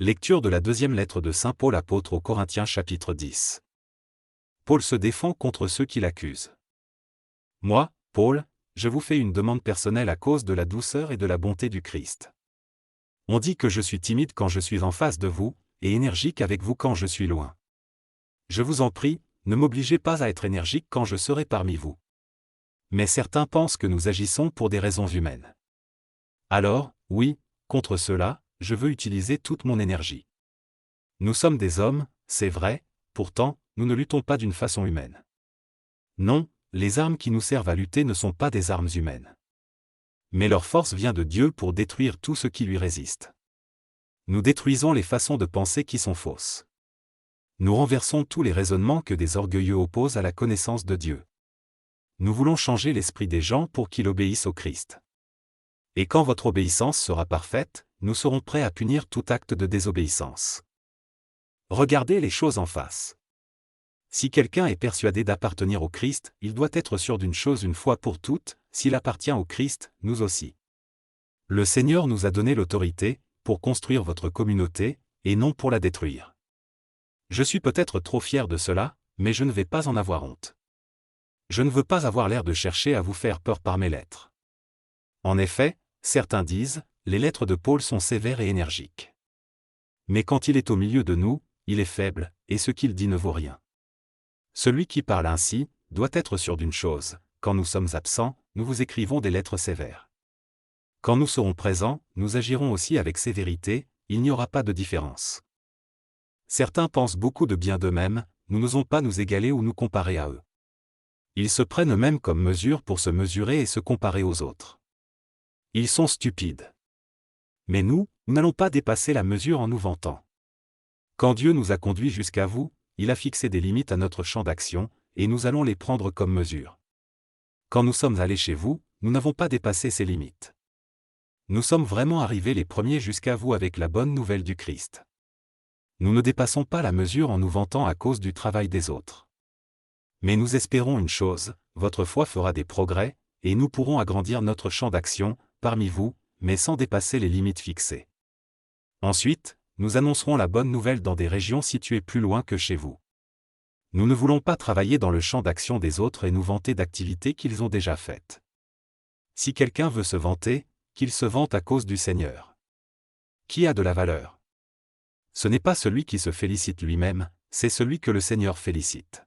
Lecture de la deuxième lettre de Saint Paul apôtre aux Corinthiens chapitre 10. Paul se défend contre ceux qui l'accusent. Moi, Paul, je vous fais une demande personnelle à cause de la douceur et de la bonté du Christ. On dit que je suis timide quand je suis en face de vous, et énergique avec vous quand je suis loin. Je vous en prie, ne m'obligez pas à être énergique quand je serai parmi vous. Mais certains pensent que nous agissons pour des raisons humaines. Alors, oui, contre cela, je veux utiliser toute mon énergie. Nous sommes des hommes, c'est vrai, pourtant, nous ne luttons pas d'une façon humaine. Non, les armes qui nous servent à lutter ne sont pas des armes humaines. Mais leur force vient de Dieu pour détruire tout ce qui lui résiste. Nous détruisons les façons de penser qui sont fausses. Nous renversons tous les raisonnements que des orgueilleux opposent à la connaissance de Dieu. Nous voulons changer l'esprit des gens pour qu'ils obéissent au Christ. Et quand votre obéissance sera parfaite, nous serons prêts à punir tout acte de désobéissance. Regardez les choses en face. Si quelqu'un est persuadé d'appartenir au Christ, il doit être sûr d'une chose une fois pour toutes, s'il appartient au Christ, nous aussi. Le Seigneur nous a donné l'autorité, pour construire votre communauté, et non pour la détruire. Je suis peut-être trop fier de cela, mais je ne vais pas en avoir honte. Je ne veux pas avoir l'air de chercher à vous faire peur par mes lettres. En effet, certains disent, les lettres de Paul sont sévères et énergiques. Mais quand il est au milieu de nous, il est faible, et ce qu'il dit ne vaut rien. Celui qui parle ainsi, doit être sûr d'une chose, quand nous sommes absents, nous vous écrivons des lettres sévères. Quand nous serons présents, nous agirons aussi avec sévérité, il n'y aura pas de différence. Certains pensent beaucoup de bien d'eux-mêmes, nous n'osons pas nous égaler ou nous comparer à eux. Ils se prennent eux-mêmes comme mesure pour se mesurer et se comparer aux autres. Ils sont stupides. Mais nous n'allons pas dépasser la mesure en nous vantant. Quand Dieu nous a conduits jusqu'à vous, il a fixé des limites à notre champ d'action, et nous allons les prendre comme mesure. Quand nous sommes allés chez vous, nous n'avons pas dépassé ces limites. Nous sommes vraiment arrivés les premiers jusqu'à vous avec la bonne nouvelle du Christ. Nous ne dépassons pas la mesure en nous vantant à cause du travail des autres. Mais nous espérons une chose, votre foi fera des progrès, et nous pourrons agrandir notre champ d'action, parmi vous, mais sans dépasser les limites fixées. Ensuite, nous annoncerons la bonne nouvelle dans des régions situées plus loin que chez vous. Nous ne voulons pas travailler dans le champ d'action des autres et nous vanter d'activités qu'ils ont déjà faites. Si quelqu'un veut se vanter, qu'il se vante à cause du Seigneur. Qui a de la valeur? Ce n'est pas celui qui se félicite lui-même, c'est celui que le Seigneur félicite.